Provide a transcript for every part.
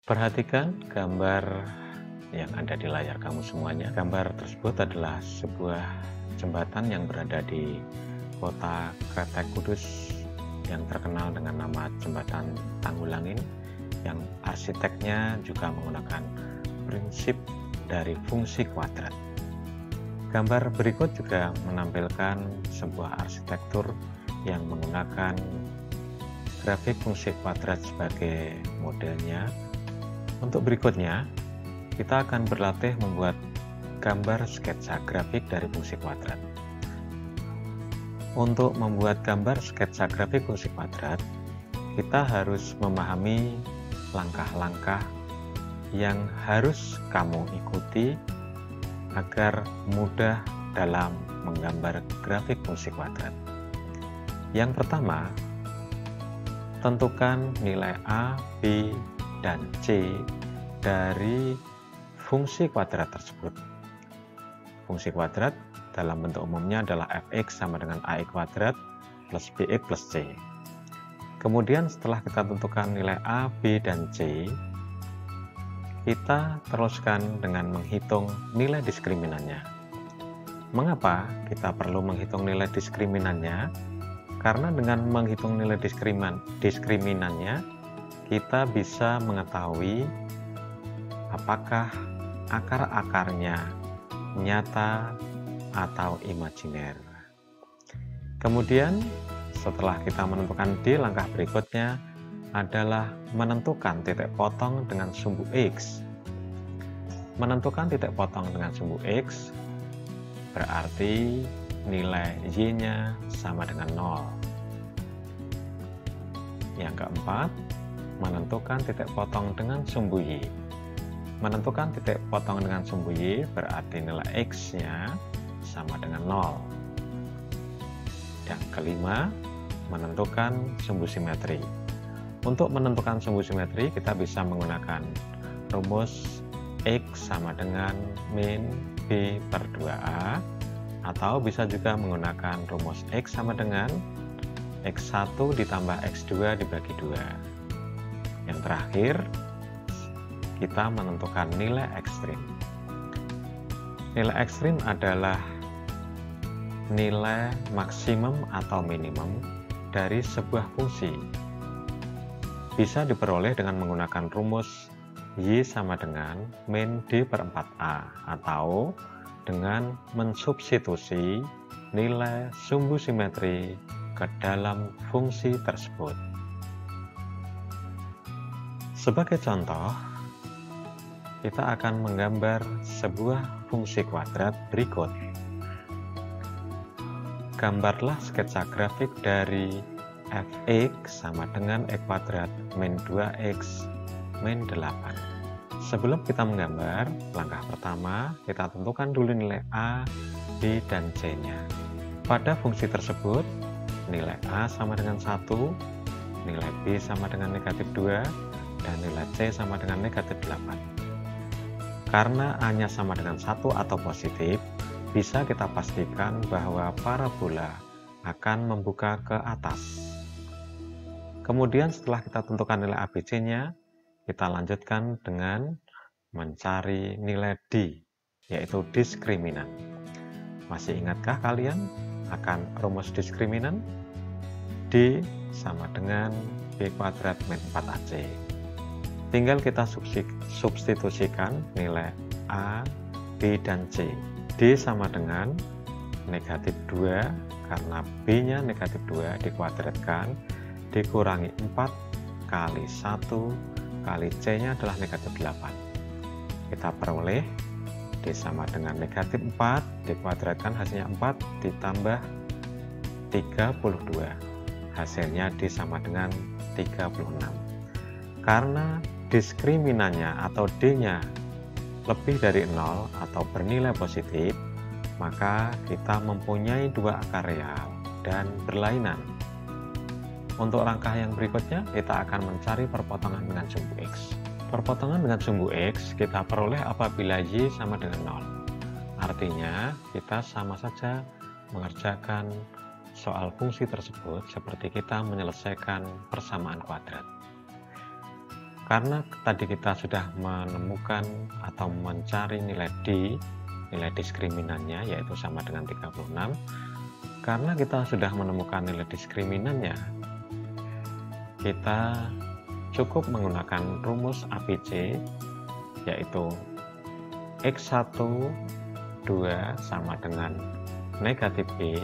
Perhatikan gambar yang ada di layar kamu semuanya. Gambar tersebut adalah sebuah jembatan yang berada di kota Kretek Kudus yang terkenal dengan nama Jembatan Tanggulangin, yang arsiteknya juga menggunakan prinsip dari fungsi kuadrat. Gambar berikut juga menampilkan sebuah arsitektur yang menggunakan grafik fungsi kuadrat sebagai modelnya. Untuk berikutnya, kita akan berlatih membuat gambar sketsa grafik dari fungsi kuadrat. Untuk membuat gambar sketsa grafik fungsi kuadrat, kita harus memahami langkah-langkah yang harus kamu ikuti agar mudah dalam menggambar grafik fungsi kuadrat. Yang pertama, tentukan nilai A, B, dan C dari fungsi kuadrat tersebut. Fungsi kuadrat dalam bentuk umumnya adalah fx sama dengan ax kuadrat plus bx plus c. Kemudian setelah kita tentukan nilai A, B, dan C, kita teruskan dengan menghitung nilai diskriminannya. Mengapa kita perlu menghitung nilai diskriminannya? Karena dengan menghitung nilai diskriminannya, kita bisa mengetahui apakah akar-akarnya nyata atau imajiner. Kemudian, setelah kita menentukan D, langkah berikutnya adalah menentukan titik potong dengan sumbu X. Menentukan titik potong dengan sumbu X berarti nilai Y-nya sama dengan 0. Yang keempat, menentukan titik potong dengan sumbu Y. Menentukan titik potong dengan sumbu Y berarti nilai X-nya sama dengan 0. Yang kelima, menentukan sumbu simetri. Untuk menentukan sumbu simetri, kita bisa menggunakan rumus X sama dengan min B per 2A, atau bisa juga menggunakan rumus X sama dengan X1 ditambah X2 dibagi 2. Yang terakhir, kita menentukan nilai ekstrim. Nilai ekstrim adalah nilai maksimum atau minimum dari sebuah fungsi. Bisa diperoleh dengan menggunakan rumus Y sama dengan min D per 4A, atau dengan mensubstitusi nilai sumbu simetri ke dalam fungsi tersebut. Sebagai contoh, kita akan menggambar sebuah fungsi kuadrat berikut. Gambarlah sketsa grafik dari fx sama dengan x kuadrat min 2x min 8. Sebelum kita menggambar, langkah pertama kita tentukan dulu nilai A, B, dan C-nya. Pada fungsi tersebut, nilai A sama dengan 1, nilai B sama dengan negatif 2, dan nilai C sama dengan negatif 8. Karena A-nya sama dengan 1 atau positif, bisa kita pastikan bahwa parabola akan membuka ke atas. Kemudian setelah kita tentukan nilai ABC-nya, kita lanjutkan dengan mencari nilai D, yaitu diskriminan. Masih ingatkah kalian akan rumus diskriminan? D sama dengan B kuadrat min 4AC. Tinggal kita substitusikan nilai A, B, dan C. D sama dengan negatif 2, karena B-nya negatif 2 dikuadratkan, dikurangi 4 kali 1 kali C-nya adalah negatif 8. Kita peroleh D sama dengan negatif 4 dikuadratkan hasilnya 4 ditambah 32. Hasilnya D sama dengan 36. Karena diskriminannya atau D-nya lebih dari 0 atau bernilai positif, maka kita mempunyai dua akar real dan berlainan. Untuk langkah yang berikutnya, kita akan mencari perpotongan dengan sumbu X. Perpotongan dengan sumbu X kita peroleh apabila Y sama dengan 0. Artinya, kita sama saja mengerjakan soal fungsi tersebut seperti kita menyelesaikan persamaan kuadrat. Karena tadi kita sudah menemukan atau mencari nilai D, nilai diskriminannya yaitu sama dengan 36. Karena kita sudah menemukan nilai diskriminannya, kita cukup menggunakan rumus ABC, yaitu X1 2 sama dengan negatif B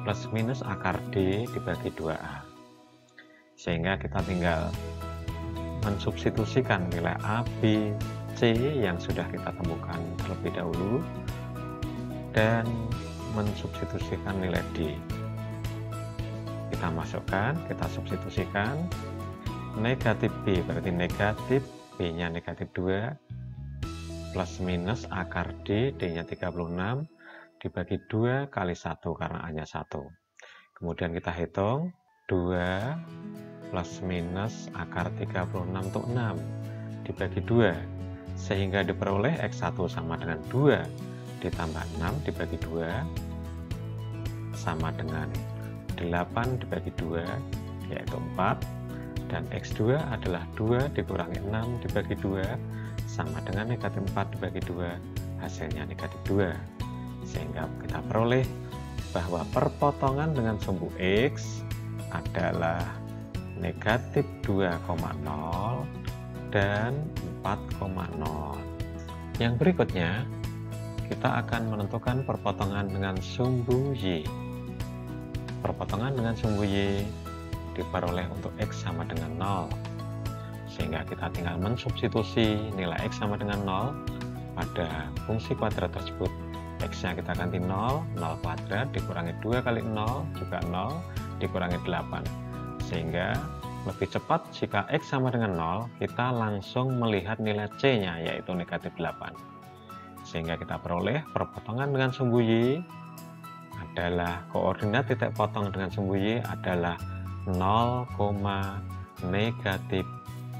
plus minus akar D dibagi 2A. Sehingga kita tinggal mensubstitusikan nilai A, B, C yang sudah kita temukan terlebih dahulu dan mensubstitusikan nilai D. Kita masukkan, kita substitusikan negatif B berarti negatif, B nya negatif 2 plus minus akar D, D nya 36 dibagi 2 kali 1 karena A nya 1. Kemudian kita hitung 2 plus minus akar 36 untuk 6 dibagi 2 sehingga diperoleh X1 sama dengan 2 ditambah 6 dibagi 2 sama dengan 8 dibagi 2 yaitu 4, dan X2 adalah 2 dikurangi 6 dibagi 2 sama dengan negatif 4 dibagi 2, hasilnya negatif 2, sehingga kita peroleh bahwa perpotongan dengan sumbu X adalah negatif 2,0 dan 4,0. Yang berikutnya, kita akan menentukan perpotongan dengan sumbu Y. Perpotongan dengan sumbu Y diperoleh untuk X sama dengan 0. Sehingga kita tinggal mensubstitusi nilai X sama dengan 0 pada fungsi kuadrat tersebut. X-nya kita ganti 0, 0 kuadrat dikurangi 2 kali 0 juga 0 dikurangi 8. Sehingga lebih cepat jika X sama dengan 0, kita langsung melihat nilai C-nya yaitu negatif 8. Sehingga kita peroleh perpotongan dengan sumbu Y adalah koordinat titik potong dengan sumbu Y adalah 0, negatif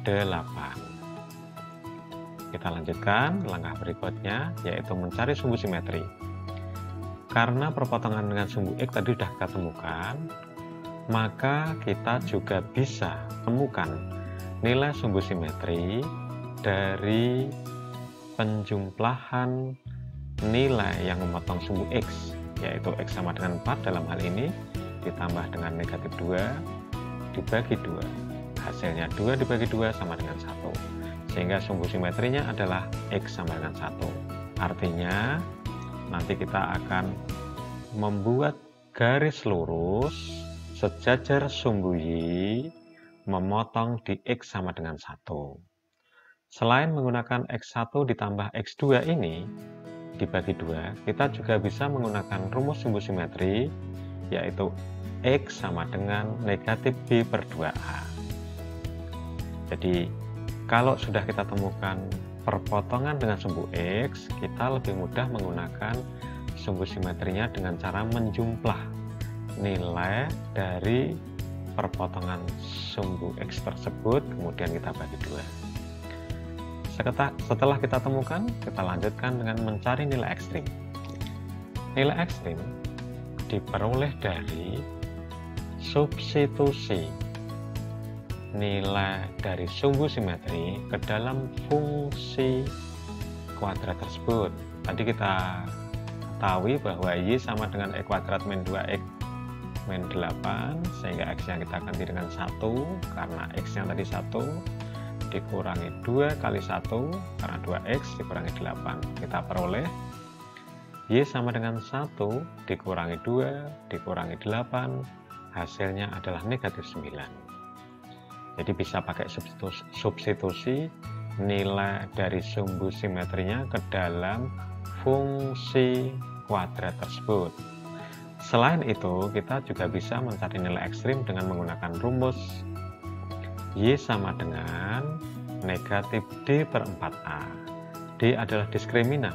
8. Kita lanjutkan langkah berikutnya yaitu mencari sumbu simetri. Karena perpotongan dengan sumbu X tadi sudah kita temukan, maka kita juga bisa temukan nilai sumbu simetri dari penjumlahan nilai yang memotong sumbu X, yaitu X sama dengan 4 dalam hal ini ditambah dengan negatif 2 dibagi 2. Hasilnya 2 dibagi 2 sama dengan 1. Sehingga sumbu simetrinya adalah X sama dengan 1. Artinya nanti kita akan membuat garis lurus sejajar sumbu Y memotong di X sama dengan 1. Selain menggunakan X1 ditambah X2 ini dibagi 2, kita juga bisa menggunakan rumus sumbu simetri, yaitu X sama dengan negatif B per 2A. Jadi, kalau sudah kita temukan perpotongan dengan sumbu X, kita lebih mudah menggunakan sumbu simetrinya dengan cara menjumlah nilai dari perpotongan sumbu X tersebut, kemudian kita bagi 2. Setelah kita temukan, kita lanjutkan dengan mencari nilai ekstrim. Nilai ekstrim diperoleh dari substitusi nilai dari sumbu simetri ke dalam fungsi kuadrat tersebut. Tadi kita ketahui bahwa Y sama dengan E kuadrat min 2X min 8, sehingga X yang kita ganti dengan 1 karena X yang tadi 1 dikurangi 2 kali 1 karena 2X dikurangi 8. Kita peroleh Y sama dengan 1 dikurangi 2 dikurangi 8, hasilnya adalah negatif 9. Jadi bisa pakai substitusi nilai dari sumbu simetrinya ke dalam fungsi kuadrat tersebut. Selain itu, kita juga bisa mencari nilai ekstrim dengan menggunakan rumus Y sama dengan negatif D per 4A. D adalah diskriminan.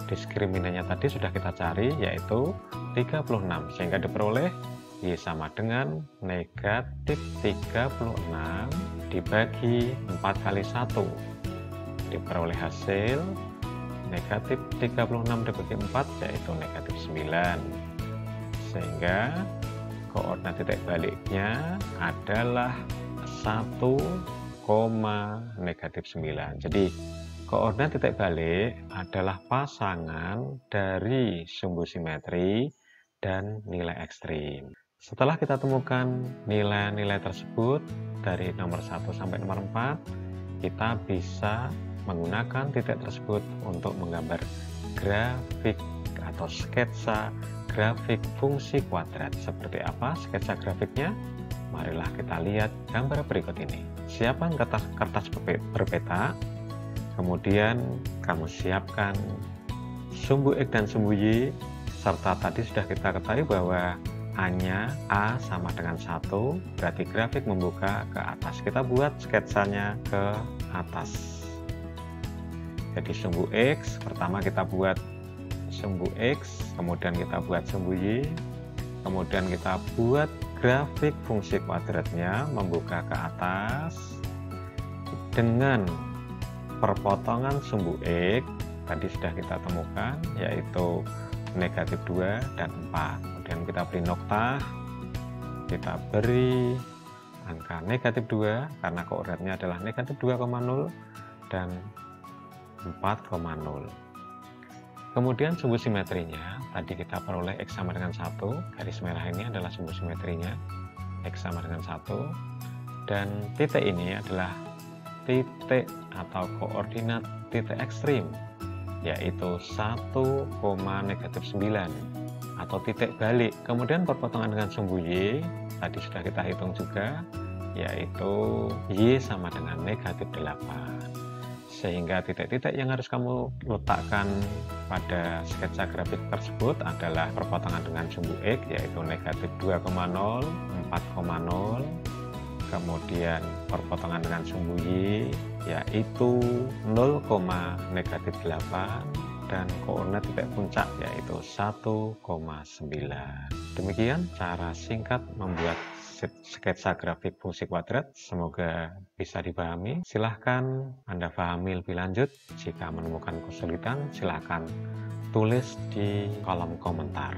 Diskriminannya tadi sudah kita cari, yaitu 36, sehingga diperoleh Y sama dengan negatif 36 dibagi 4 kali 1. Diperoleh hasil negatif 36 dibagi 4, yaitu negatif 9. Sehingga koordinat titik baliknya adalah 1, -9. Jadi koordinat titik balik adalah pasangan dari sumbu simetri dan nilai ekstrim. Setelah kita temukan nilai-nilai tersebut dari nomor 1 sampai nomor 4, kita bisa menggunakan titik tersebut untuk menggambar grafik atau sketsa grafik fungsi kuadrat. Seperti apa sketsa grafiknya? Marilah kita lihat gambar berikut ini. Siapkan kertas berpeta, kemudian kamu siapkan sumbu X dan sumbu Y, serta tadi sudah kita ketahui bahwa A-nya A sama dengan 1, berarti grafik membuka ke atas. Kita buat sketsanya ke atas. Jadi sumbu X, pertama kita buat sumbu X, kemudian kita buat sumbu Y, kemudian kita buat grafik fungsi kuadratnya membuka ke atas dengan perpotongan sumbu X tadi sudah kita temukan, yaitu -2 dan 4. Kemudian kita beri noktah, kita beri angka -2 karena koordinatnya adalah -2,0 dan 4,0. Kemudian sumbu simetrinya tadi kita peroleh X sama dengan 1, garis merah ini adalah sumbu simetrinya, X sama dengan 1, dan titik ini adalah titik atau koordinat titik ekstrim, yaitu 1,-9 atau titik balik. Kemudian perpotongan dengan sumbu Y tadi sudah kita hitung juga, yaitu Y sama dengan -8. Sehingga titik-titik yang harus kamu letakkan pada sketsa grafik tersebut adalah perpotongan dengan sumbu X, yaitu -2,0, 4,0, kemudian perpotongan dengan sumbu Y, yaitu 0,-8, dan koordinat titik puncak yaitu 1,9. Demikian cara singkat membuat sketsa grafik fungsi kuadrat. Semoga bisa dipahami. Silahkan Anda pahami lebih lanjut. Jika menemukan kesulitan, silahkan tulis di kolom komentar.